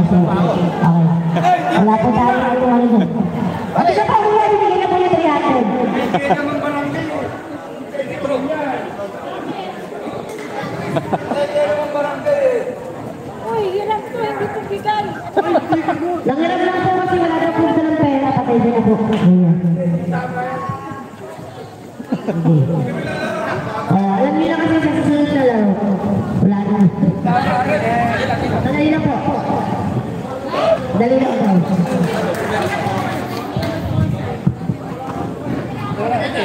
Okay. Wala po tayo na ito ano doon. At isa pa kuya, bibigyan na po yung 300. Bibigyan naman barangay eh. Bibigyan naman barangay eh. Uy, hirap to, hindi ko bigay. Langiram lang po kasi wala na po ng pera, patay din na po. Alam niyo na kasi sa susunod na laro. Wala na. Dali na po. Dali na po.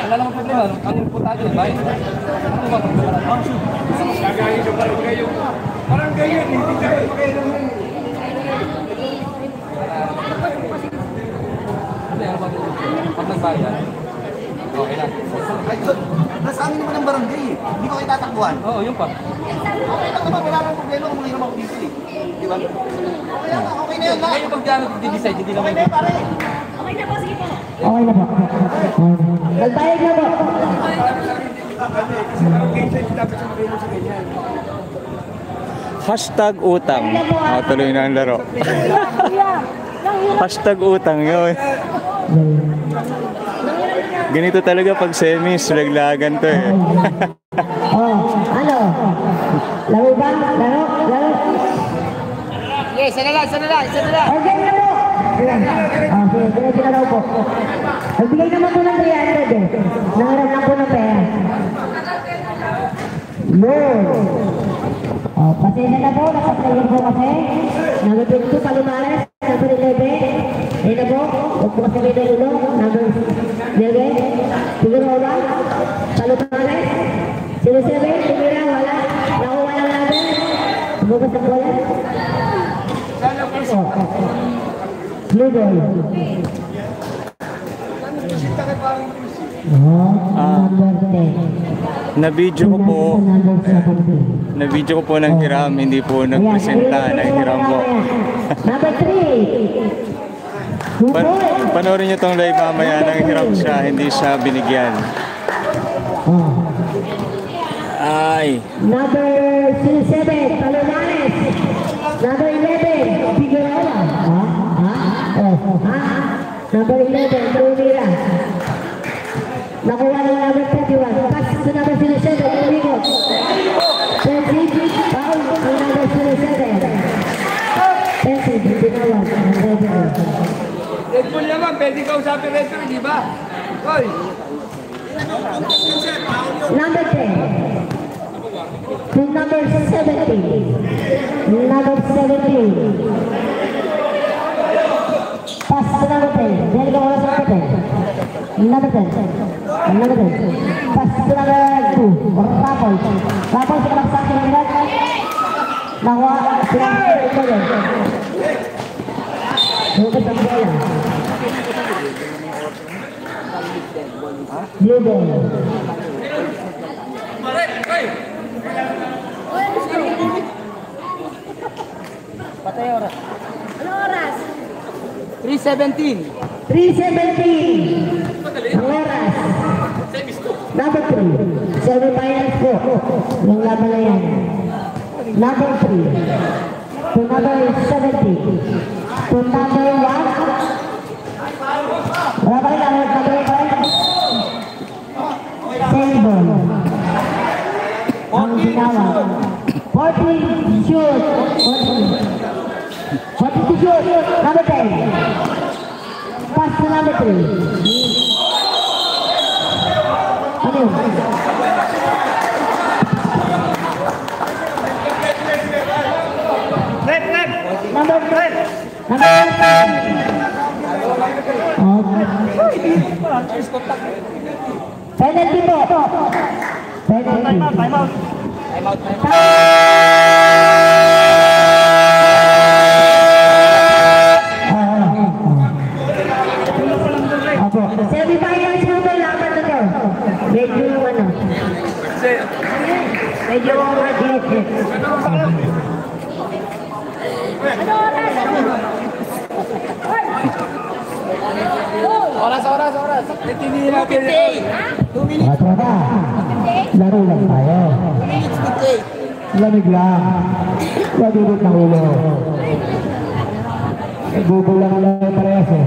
Wala naman problema. Ang importante na ba? Ano ba? Gagayin yung barangay yung... Barangay yun, hindi kayo naman. Pag nagbayad, okay lang. Nasa amin naman ang barangay eh. Hindi ko kayo tatakbuhan. Oo, yun pa. Okay lang naman, wala nang problema kung mahirap ako dito eh. Di ba? Okay na yun na. Ngayon pag diyan di-decide, hindi naman. Okay na yun pare. Okay na po, sige po. Okay na po. Nagbayad na po. Hashtag utang. Tuloy na ang laro. Kuya, Hashtag utang yun. Ganito talaga pag semis, laglagan to eh. Ano? Laro ba? Laro? Sige, isa na lang. Okay na po. Okay, diretso na daw po. Nagbigay naman po ng 300 eh. Nangarap lang po ng pera. Yun. Pasensya na po, nakaplayan po kasi. Number 22, Palumales. Number 11. Ayun na po. Huwag po kasi may ulo. Number 11. Figueroa. Palumales. 07. Tumira, wala. Nakuha ng number. Bukas ang bola. Blue ball. Number 10. Na-video ko po ng Hiram, hindi po nagpresenta ng Hiram po. Number 3. Panoorin nyo tong live mamaya ng Hiram siya, hindi siya binigyan. Ay. Number 07, Palumales. Number 11, Figueroa. Number 11, Tumira. Nakuha ng number 31. Pass to number 07, Tumira. 20, foul to number 07. 20, Binawan. Red Bull naman, pwede kausapin Red Bull, di ba? Hoy! Number 10. To number 17. Number 17. Pass to number 10. Then go on to number 10. Number 10. Number 10. Pass to number 2. Rapol. Rapol sa kalaksak sa mga nakuha silang ito yun. Hugot ang bola. Blue ball. Patay oras. ano oras? 3:17. 3:17. Ang oras. Number 3. Semi-finals po. Yung laban na yan. Number 3. To number 70. To number 1. Wala pa rin ang number 5. Sembol. Ang ginawa. 40 shoot. 40 shoot. Number 10. Pass to number 3. Ano yun? Number 10. Number 10. Penalty po. Penalty. Time out. Semi-finals mo ba laban na to? Medyo ano? Medyo mag-hit. Ano oras? Oras. Natinira ko yun. 2 minutes. At wala. Laro lang tayo. 2 minutes, good day. Lamig lang. Labinit ng ulo. Gugulang lang parehas eh.